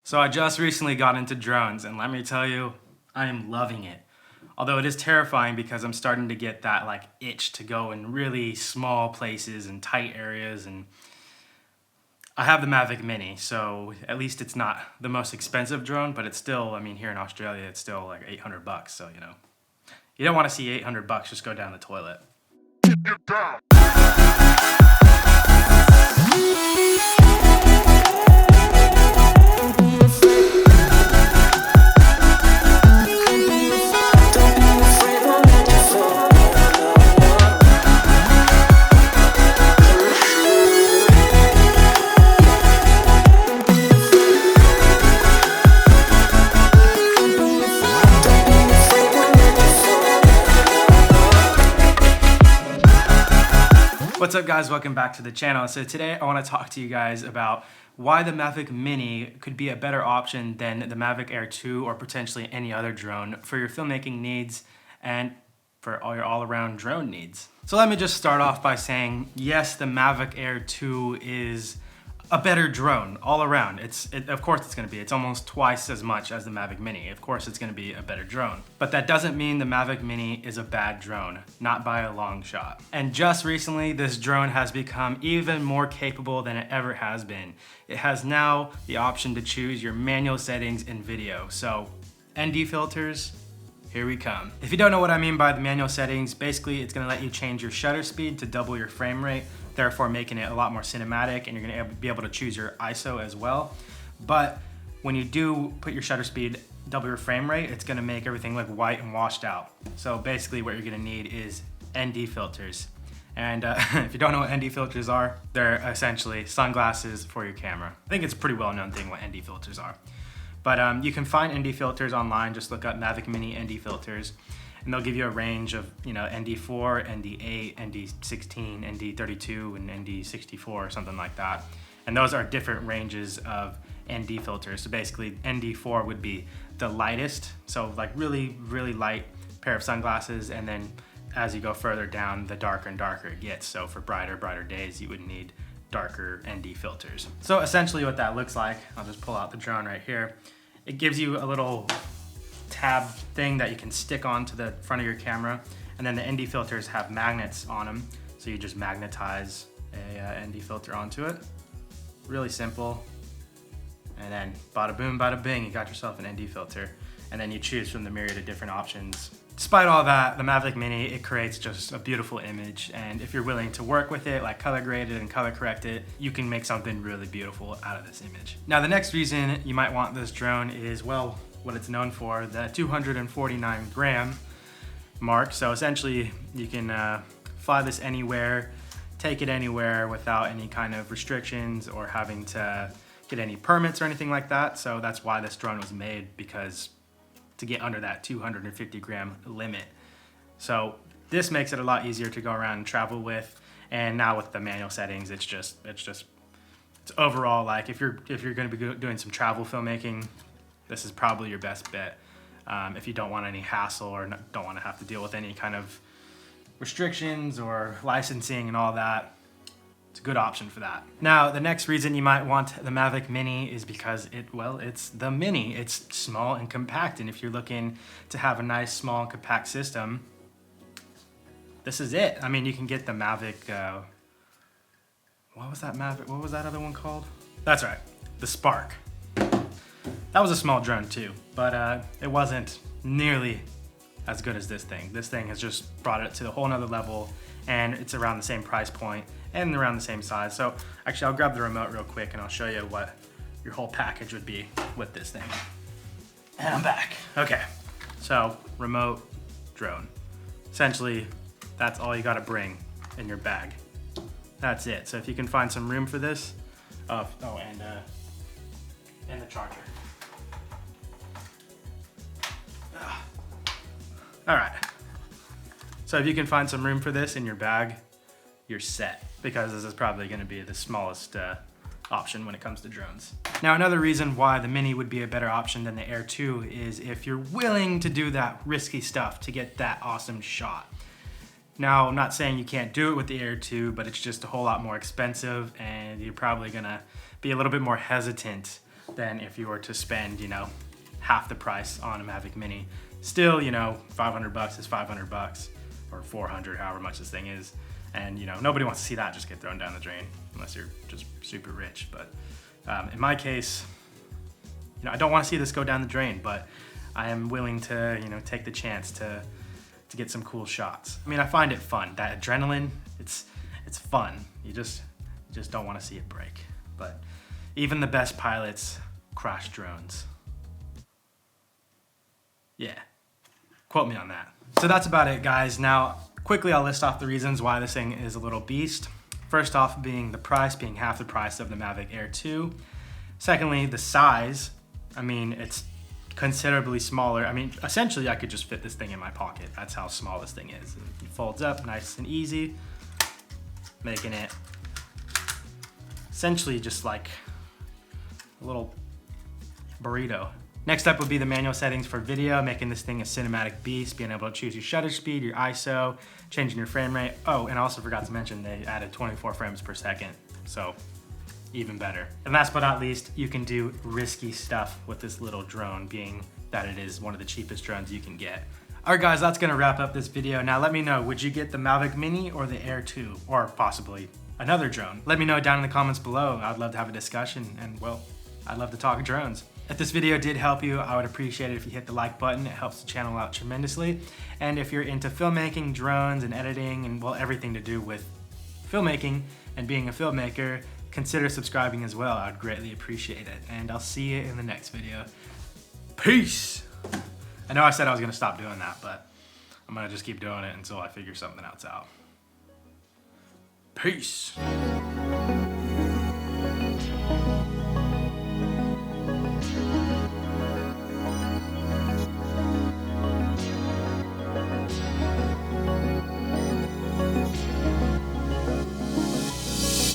So I just recently got into drones, and let me tell you, I am loving it. Although it is terrifying because I'm starting to get that itch to go in really small places and tight areas, and I have the Mavic Mini, so at least it's not the most expensive drone, but it's still, I mean, here in Australia, it's still like $800, so you don't want to see $800 just go down the toilet. Get down. What's up guys, welcome back to the channel. So today I want to talk to you guys about why the Mavic Mini could be a better option than the Mavic Air 2 or potentially any other drone for your filmmaking needs and for all your all-around drone needs. So let me just start off by saying, yes, the Mavic Air 2 is a better drone all around. Of course it's gonna be. It's almost twice as much as the Mavic Mini. Of course it's gonna be a better drone. But that doesn't mean the Mavic Mini is a bad drone, not by a long shot. And just recently, this drone has become even more capable than it ever has been. It has now the option to choose your manual settings in video. So ND filters, here we come. If you don't know what I mean by the manual settings, basically it's gonna let you change your shutter speed to double your frame rate, therefore making it a lot more cinematic, and you're gonna be able to choose your ISO as well. But when you do put your shutter speed, double your frame rate, it's gonna make everything look white and washed out. So basically what you're gonna need is ND filters. And if you don't know what ND filters are, they're essentially sunglasses for your camera. I think it's a pretty well-known thing what ND filters are. But you can find ND filters online, just look up Mavic Mini ND filters, and they'll give you a range of ND4, ND8, ND16, ND32, and ND64 or something like that. And those are different ranges of ND filters. So basically ND4 would be the lightest, so like really, really light pair of sunglasses, and then as you go further down, the darker and darker it gets. So for brighter days, you would need darker ND filters. So essentially what that looks like, I'll just pull out the drone right here. It gives you a little tab thing that you can stick onto the front of your camera, and then the ND filters have magnets on them, so you just magnetize a ND filter onto it. Really simple. And then bada boom, bada bing, you got yourself an ND filter, and then you choose from the myriad of different options. Despite all that, the Mavic Mini, it creates just a beautiful image, and if you're willing to work with it, like color grade it and color correct it, you can make something really beautiful out of this image. Now the next reason you might want this drone is, well, what it's known for, the 249 gram mark. So essentially you can fly this anywhere, take it anywhere without any kind of restrictions or having to get any permits or anything like that. So that's why this drone was made, because to get under that 250 gram limit. So this makes it a lot easier to go around and travel with. And now with the manual settings, it's overall, like if you're going to be doing some travel filmmaking, this is probably your best bet. If you don't want any hassle or don't want to have to deal with any kind of restrictions or licensing and all that, it's a good option for that. Now, the next reason you might want the Mavic Mini is because it's the Mini. It's small and compact, and if you're looking to have a nice, small, and compact system, this is it. I mean, you can get the Mavic, what was that Mavic? What was that other one called? That's right, the Spark. That was a small drone too, but it wasn't nearly as good as this thing. This thing has just brought it to a whole nother level, and it's around the same price point and around the same size. So actually I'll grab the remote real quick and I'll show you what your whole package would be with this thing. And I'm back. Okay, so remote, drone. Essentially, that's all you gotta bring in your bag. That's it. So if you can find some room for this, and the charger. All right, so if you can find some room for this in your bag, you're set, because this is probably gonna be the smallest option when it comes to drones. Now, another reason why the Mini would be a better option than the Air 2 is if you're willing to do that risky stuff to get that awesome shot. Now, I'm not saying you can't do it with the Air 2, but it's just a whole lot more expensive, and you're probably gonna be a little bit more hesitant than if you were to spend, half the price on a Mavic Mini. Still, $500 is $500 or $400, however much this thing is. And nobody wants to see that just get thrown down the drain unless you're just super rich. But in my case, I don't want to see this go down the drain, but I am willing to, take the chance to get some cool shots. I mean, I find it fun. That adrenaline, it's fun. You just don't want to see it break. But even the best pilots crash drones. Yeah, quote me on that. So that's about it, guys. Now, quickly, I'll list off the reasons why this thing is a little beast. First off, being the price, being half the price of the Mavic Air 2. Secondly, the size. I mean, it's considerably smaller. I mean, essentially, I could just fit this thing in my pocket. That's how small this thing is. It folds up nice and easy, making it essentially just like a little burrito. Next up would be the manual settings for video, making this thing a cinematic beast, being able to choose your shutter speed, your ISO, changing your frame rate. Oh, and I also forgot to mention they added 24 frames per second, so even better. And last but not least, you can do risky stuff with this little drone, being that it is one of the cheapest drones you can get. All right, guys, that's gonna wrap up this video. Now let me know, would you get the Mavic Mini or the Air 2, or possibly another drone? Let me know down in the comments below. I'd love to have a discussion, and well, I'd love to talk drones. If this video did help you, I would appreciate it if you hit the like button. It helps the channel out tremendously. And if you're into filmmaking, drones, and editing, and well, everything to do with filmmaking and being a filmmaker, consider subscribing as well. I'd greatly appreciate it. And I'll see you in the next video. Peace! I know I said I was gonna stop doing that, but I'm gonna just keep doing it until I figure something else out. Peace!